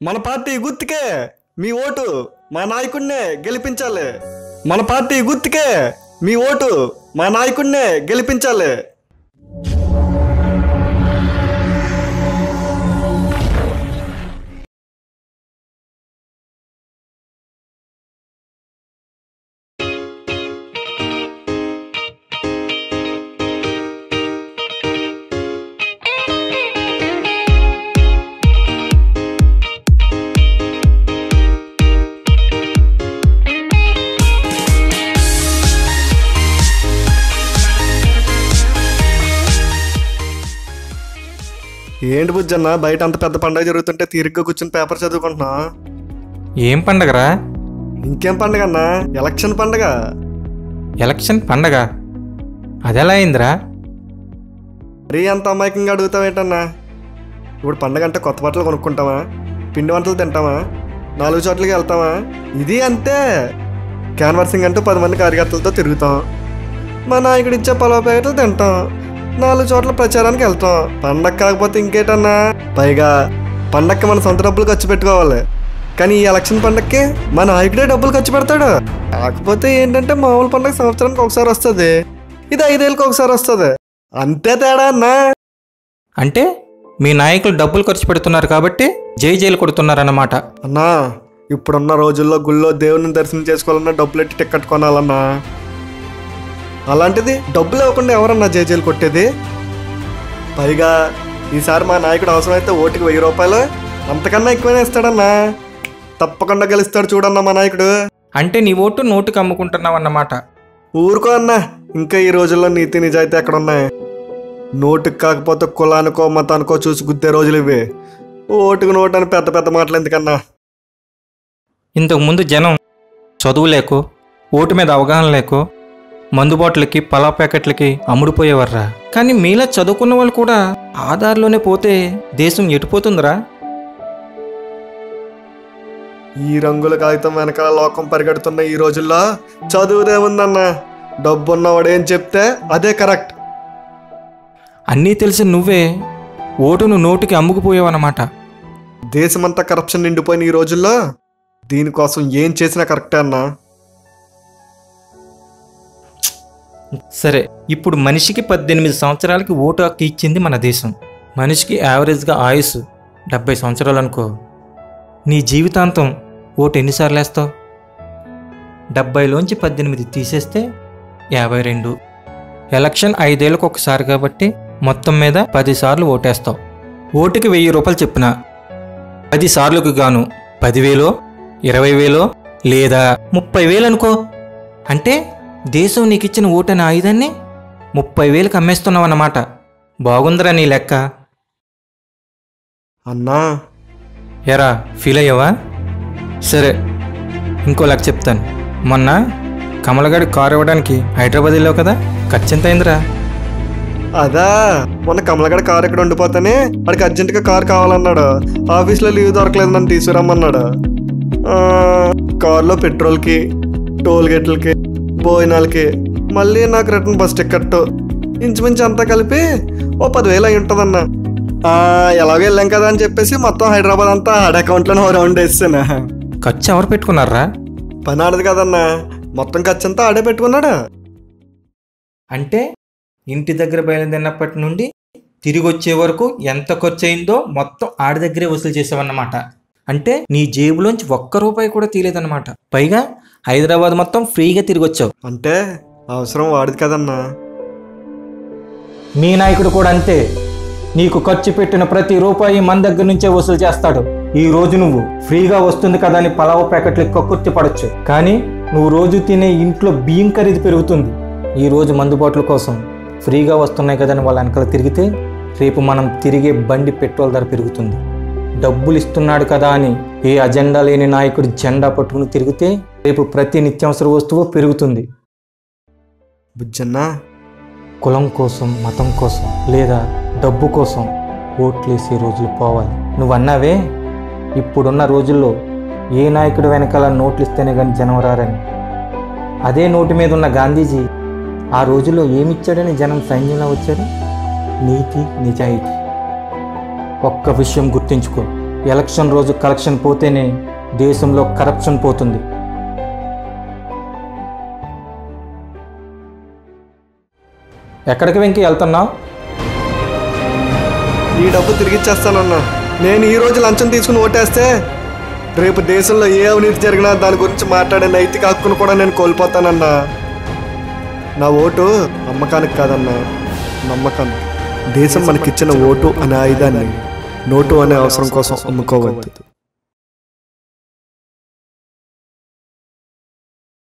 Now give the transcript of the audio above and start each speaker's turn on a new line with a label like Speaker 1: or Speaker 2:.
Speaker 1: మన పార్టీ గుర్తుకే మీ ఓటు మా నాయకుడినే గెలిపించాలి. మన పార్టీ గుర్తుకే మీ ఓటు మా నాయకుడినే గెలిపించాలి. ఏంటి బుజ్జన్న బయట అంత పెద్ద పండగ జరుగుతుంటే తీరిగ్గా కూర్చుని పేపర్ చదువుకుంటున్నా?
Speaker 2: ఏం పండగరా?
Speaker 1: ఇంకేం పండగ అన్నా? ఎలక్షన్ పండగ.
Speaker 2: ఎలక్షన్ పండగ? అదెలా అయిందిరా?
Speaker 1: మరీ అంత అమాయకంగా అడుగుతావేంటన్నా? ఇప్పుడు పండగ అంటే కొత్త బట్టలు కొనుక్కుంటామా, పిండి వంటలు తింటామా, 4 చోట్లకి వెళ్తామా? ఇది అంతే. క్యాన్వర్సింగ్ అంటూ 10 మంది కార్యకర్తలతో తిరుగుతాం, మా నాయకుడు ఇచ్చే పలావ్ ప్యాకెట్లు తింటాం, 4 చోట్ల ప్రచారానికి వెళ్తాం. పండగ కాకపోతే ఇంకేటన్నా? పైగా పండగకి మన సొంత డబ్బులు ఖర్చు పెట్టుకోవాలి, కానీ ఈ ఎలక్షన్ పండగకి మా నాయకుడే డబ్బులు ఖర్చు పెడతాడు. కాకపోతే ఏంటంటే మామూలు పండగ సంవత్సరానికి ఒకసారి వస్తుంది, ఇది 5 ఏళ్ళకి ఒకసారి వస్తుంది, అంతే తేడా అన్నా.
Speaker 2: అంటే మీ నాయకులు డబ్బులు ఖర్చు పెడుతున్నారు కాబట్టి జై జైలు కొడుతున్నారన్నమాట.
Speaker 1: అన్నా ఇప్పుడున్న రోజుల్లో గుళ్ళో దేవుని దర్శనం చేసుకోవాలన్నా డబ్బులు ఎట్టి టికెట్ కొనాలన్నా. అలాంటిది డబ్బులు ఇవ్వకుండా ఎవరన్నా జైలు కొట్టేది? పైగా ఈసారి మా నాయకుడు అవసరమైతే ఓటుకి 1000 రూపాయలు అంతకన్నా ఎక్కువనే ఇస్తాడన్నా. తప్పకుండా గెలుస్తాడు చూడన్నా మా నాయకుడు.
Speaker 2: అంటే నీ ఓటు నోటుకు అమ్ముకుంటున్నావు అన్నమాట.
Speaker 1: ఊరుకో అన్నా, ఇంకా ఈ రోజుల్లో నీతి నిజాయితీ ఎక్కడున్నాయి? నోటుకు కాకపోతే కులానికో మతానికో చూసి గుద్దే రోజులు ఇవి. ఓటుకు నోటు అని పెద్ద పెద్ద మాటలు ఎందుకన్నా?
Speaker 2: ఇంతకుముందు జనం చదువు లేకో, ఓటు మీద అవగాహన లేకో మందుబాట్లకి పలా ప్యాకెట్లకి అమ్ముడుపోయేవర్రా. కానీ మీలా చదువుకున్న వాళ్ళు కూడా ఆధార్లోనే పోతే దేశం ఎటుపోతుందిరా?
Speaker 1: ఈ రంగుల కాగితం వెనకాల లోకం పరిగెడుతున్న ఈ రోజుల్లో చదువుదేముందన్నా, డబ్బున్నవాడు ఏం చెప్తే అదే కరెక్ట్.
Speaker 2: అన్నీ తెలిసి నువ్వే ఓటును నోటికి అమ్ముకుపోయావన్నమాట.
Speaker 1: దేశమంతా కరప్షన్ నిండిపోయిన ఈ రోజుల్లో దీనికోసం ఏం చేసినా కరెక్టే అన్నా.
Speaker 2: సరే, ఇప్పుడు మనిషికి 18 సంవత్సరాలకి ఓటు హక్కు ఇచ్చింది మన దేశం. మనిషికి యావరేజ్గా ఆయుసు 70 సంవత్సరాలు అనుకో. నీ జీవితాంతం ఓటు ఎన్నిసార్లు వేస్తావు? 70లోంచి 18 తీసేస్తే 52. ఎలక్షన్ 5 ఏళ్ళకు ఒకసారి కాబట్టి మొత్తం మీద 10 సార్లు ఓటేస్తావు. ఓటుకి 1000 రూపాయలు చెప్పిన 10 సార్లకు గాను 10,000, 20,000 లేదా 30,000 అనుకో. అంటే దేశం నీకు ఇచ్చిన ఓటు అనే ఆయుధాన్ని 30,000కి అమ్మేస్తున్నావు అన్నమాట. బాగుందిరా నీ లెక్క.
Speaker 1: అన్నా
Speaker 2: ఎరా ఫీల్ అయ్యావా? సరే, ఇంకో లెక్క చెప్తాను. మొన్న కమలగాడి కారు ఇవ్వడానికి హైదరాబాద్ వెళ్ళావు కదా, ఖర్చు ఎంత అయిందిరా?
Speaker 1: అదా, మొన్న కమలగడ కారు ఎక్కడ ఉండిపోతానే వాడికి అర్జెంటుగా కారు కావాలన్నాడు. ఆఫీస్లో లీవ్ దొరకలేదు, నన్ను తీసుకురమ్మన్నాడు. కారులో పెట్రోల్కి, టోల్ గేట్లకి, భోజనాలకి, మళ్ళీ నాకు రిటర్న్ బస్ టికెట్, ఇంచుమించు అంతా కలిపి ఓ 10,000 అయి ఉంటుందన్నా. ఎలాగో వెళ్ళాం కదా అని చెప్పేసి మొత్తం హైదరాబాద్ అంతా ఆడ అకౌంట్లోనే రౌండ్ వేసాను.
Speaker 2: ఖర్చు ఎవరు పెట్టుకున్నారా?
Speaker 1: పని ఆడదు కదన్నా, మొత్తం ఖర్చు అంతా ఆడే పెట్టుకున్నాడు.
Speaker 2: అంటే ఇంటి దగ్గర బయలుదేరినప్పటి నుండి తిరిగి వచ్చే వరకు ఎంత ఖర్చు అయిందో మొత్తం ఆడి దగ్గరే వసూలు చేసావన్నమాట. అంటే నీ జేబులోంచి 1 రూపాయి కూడా తీయలేదన్నమాట. పైగా హైదరాబాద్ మొత్తం ఫ్రీగా తిరిగి వచ్చావు.
Speaker 1: అంటే అవసరం వాడిది కదన్నా.
Speaker 2: మీ నాయకుడు కూడా అంతే. నీకు ఖర్చు పెట్టిన ప్రతి రూపాయి మన దగ్గర నుంచే వసూలు చేస్తాడు. ఈ రోజు నువ్వు ఫ్రీగా వస్తుంది కదా అని పలావ్ ప్యాకెట్లు కక్కుర్తి పడచ్చు, కానీ నువ్వు రోజు తినే ఇంట్లో బియ్యం ఖరీదు పెరుగుతుంది. ఈ రోజు మందుబాట్ల కోసం ఫ్రీగా వస్తున్నాయి కదని వాళ్ళ వెనకాల తిరిగితే రేపు మనం తిరిగే బండి పెట్రోల్ ధర పెరుగుతుంది. డబ్బులు ఇస్తున్నాడు కదా అని ఏ అజెండా లేని నాయకుడు జెండా పట్టుకుని తిరిగితే రేపు ప్రతి నిత్యావసర వస్తువు పెరుగుతుంది.
Speaker 1: బుజ్జన్నా,
Speaker 2: కులం కోసం, మతం కోసం లేదా డబ్బు కోసం ఓట్లేసే రోజులు పోవాలి. నువ్వు అన్నావే ఇప్పుడున్న రోజుల్లో ఏ నాయకుడు వెనకాల నోట్లు ఇస్తేనే కానీ జనం రారని. అదే నోటు మీద ఉన్న గాంధీజీ ఆ రోజుల్లో ఏమిచ్చాడని జనం సైన్యంలో వచ్చారు? నీతి, నిజాయితీ. ఒక్క విషయం గుర్తుంచుకో, ఎలక్షన్ రోజు కలెక్షన్ పోతేనే దేశంలో కరప్షన్ పోతుంది. ఎక్కడికి వెంకి వెళ్తున్నావు?
Speaker 1: ఈ డబ్బు తిరిగిచ్చేస్తానన్నా. నేను ఈ రోజు లంచం తీసుకుని ఓటేస్తే రేపు దేశంలో ఏ అవినీతి జరిగినా దాని గురించి మాట్లాడే నైతిక హక్కును కూడా నేను కోల్పోతానన్నా. నా ఓటు అమ్మకానికి కాదన్నా, నమ్మకానికి. దేశం మనకిచ్చిన ఓటు అనే ఆయుధాన్ని నోటు అనే అవసరం కోసం అమ్ముకోవద్దు.